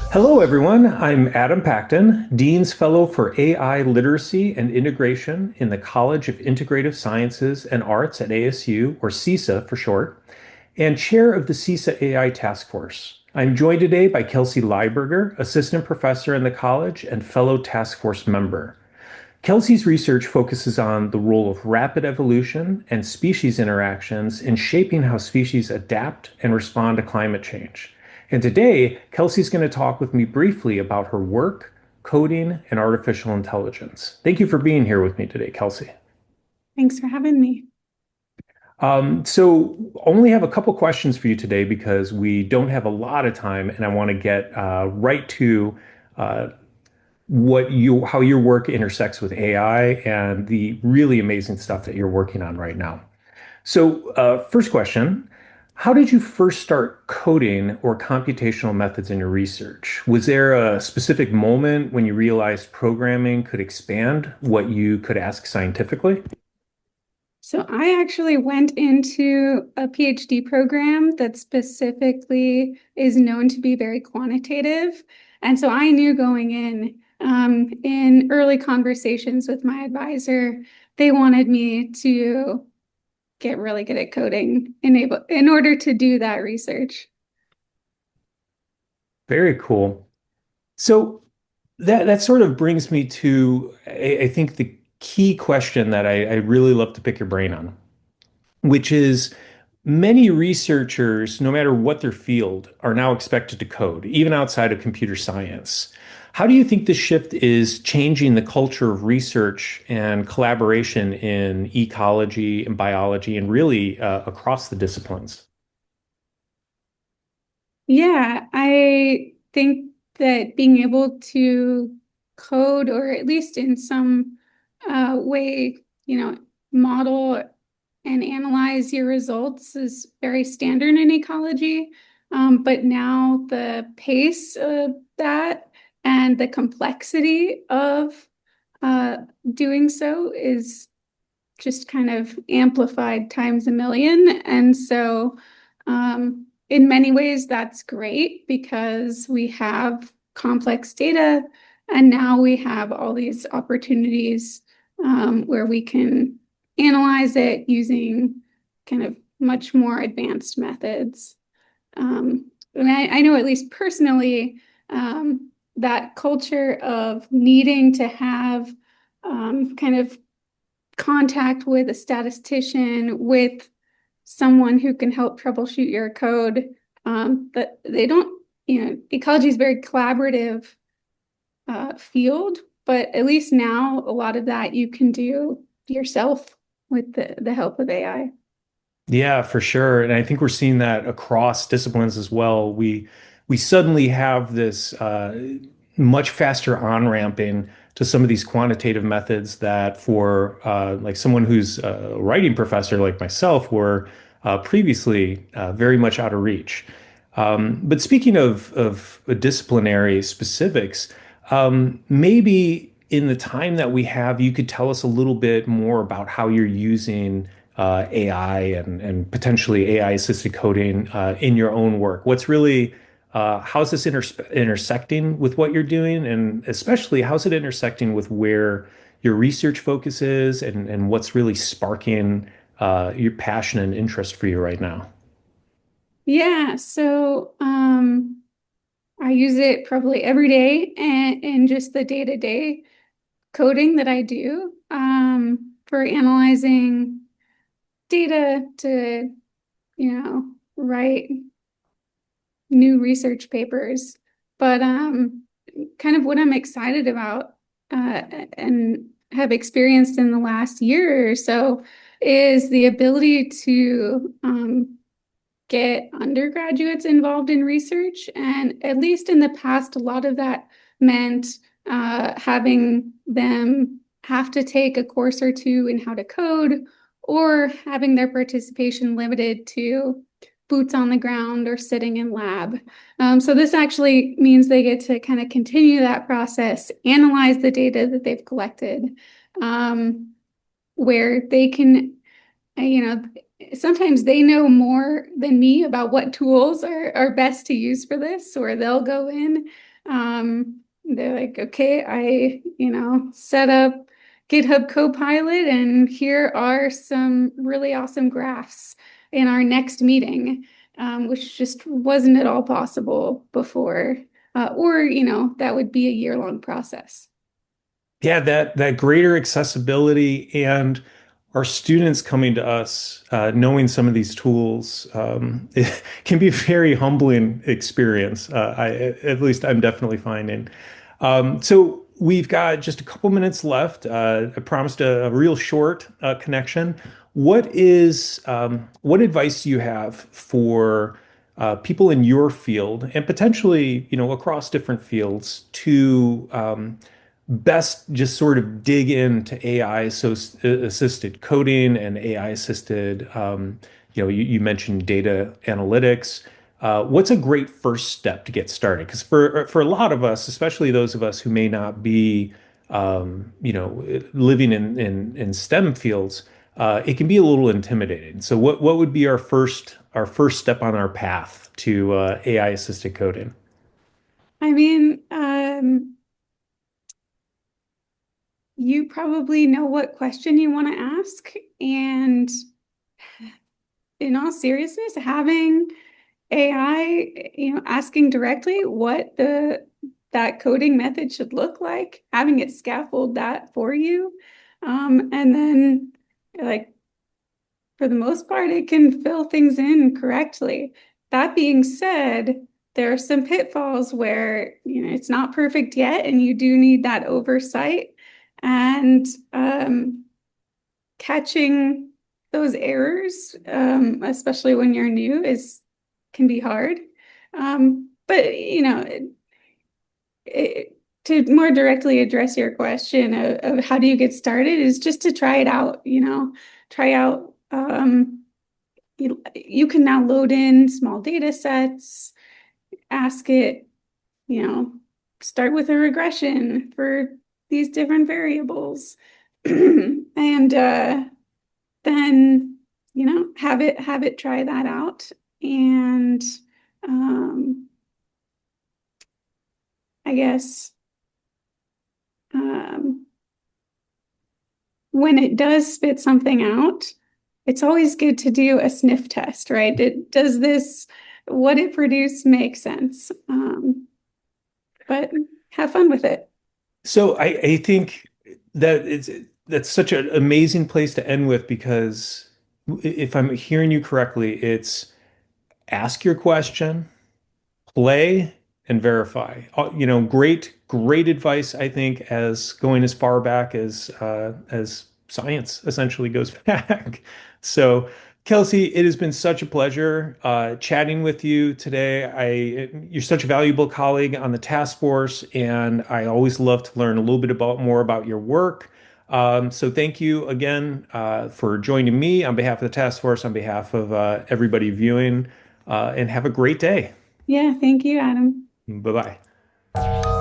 Hello, everyone. I'm Adam Pacton, Dean's Fellow for AI Literacy and Integration in the College of Integrative Sciences and Arts at ASU, or CISA for short, and Chair of the CISA AI Task Force. I'm joined today by Kelsey Lyberger, Assistant Professor in the college and fellow task force member. Kelsey's research focuses on the role of rapid evolution and species interactions in shaping how species adapt and respond to climate change. And today, Kelsey's going to talk with me briefly about her work, coding, and artificial intelligence. Thank you for being here with me today, Kelsey. Thanks for having me. So only have a couple questions for you today because we don't have a lot of time, and I want to get right to uh, how your work intersects with AI and the really amazing stuff that you're working on right now. So, first question, how did you first start coding or computational methods in your research? Was there a specific moment when you realized programming could expand what you could ask scientifically? So I actually went into a PhD program that specifically is known to be very quantitative. And so I knew going in early conversations with my advisor, they wanted me to get really good at coding in order to do that research. Very cool. So that sort of brings me to I think the key question that I really love to pick your brain on, which is many researchers, no matter what their field, are now expected to code, even outside of computer science. How do you think this shift is changing the culture of research and collaboration in ecology and biology and really across the disciplines? Yeah, I think that being able to code, or at least in some way, model and analyze your results is very standard in ecology. But now the pace of that and the complexity of uh, doing so is just kind of amplified times a million. And so, in many ways, that's great because we have complex data, and now we have all these opportunities where we can analyze it using kind of much more advanced methods. And I know, at least personally, that culture of needing to have kind of contact with a statistician, with someone who can help troubleshoot your code. But they don't, ecology is a very collaborative field, but at least now a lot of that you can do yourself with the help of AI. Yeah, for sure. And I think we're seeing that across disciplines as well. We suddenly have this much faster on-ramping to some of these quantitative methods that for like someone who's a writing professor like myself were previously very much out of reach. But speaking of disciplinary specifics, maybe in the time that we have, you could tell us a little bit more about how you're using AI and potentially AI assisted coding in your own work. What's really how's this intersecting with what you're doing, and especially how's it intersecting with where your research focus is and what's really sparking your passion and interest for you right now? Yeah, so I use it probably every day and in just the day-to-day coding that I do for analyzing data to, write new research papers. But kind of what I'm excited about and have experienced in the last year or so is the ability to get undergraduates involved in research. And at least in the past, a lot of that meant having them have to take a course or two in how to code, or having their participation limited to boots on the ground or sitting in lab. So this actually means they get to kind of continue that process, analyze the data that they've collected, where they can, you know, sometimes they know more than me about what tools are best to use for this, or they'll go in They're like, okay, set up GitHub Copilot, and here are some really awesome graphs in our next meeting, which just wasn't at all possible before. Or, that would be a year-long process. Yeah, that greater accessibility and our students coming to us, knowing some of these tools, it can be a very humbling experience. At least I'm definitely finding. So we've got just a couple minutes left. I promised a real short connection. What advice do you have for people in your field and potentially, across different fields to best just sort of dig into AI so assisted coding and AI assisted, you mentioned data analytics. What's a great first step to get started? Because for a lot of us, especially those of us who may not be, living in STEM fields, it can be a little intimidating. So what would be our first step on our path to AI assisted coding? I mean, you probably know what question you want to ask. And in all seriousness, having AI, asking directly what that coding method should look like, having it scaffold that for you. And then like for the most part, it can fill things in correctly. That being said, there are some pitfalls where, it's not perfect yet, and you do need that oversight. And catching those errors, especially when you're new, is can be hard. But to more directly address your question of how do you get started is just to try it out. Try out. You can now load in small data sets, ask it, you know, start with a regression for these different variables, and then have it try that out. And I guess um, when it does spit something out, it's always good to do a sniff test, right? Does what it produced make sense? But have fun with it. So I think that's such an amazing place to end with because if I'm hearing you correctly, it's ask your question, play, and verify. Great advice, I think, as going as far back as science essentially goes back. So, Kelsey, it has been such a pleasure chatting with you today. You're such a valuable colleague on the task force, and I always love to learn a little bit more about your work. So thank you again for joining me on behalf of the task force, on behalf of everybody viewing, and have a great day. Yeah, thank you, Adam. Bye bye.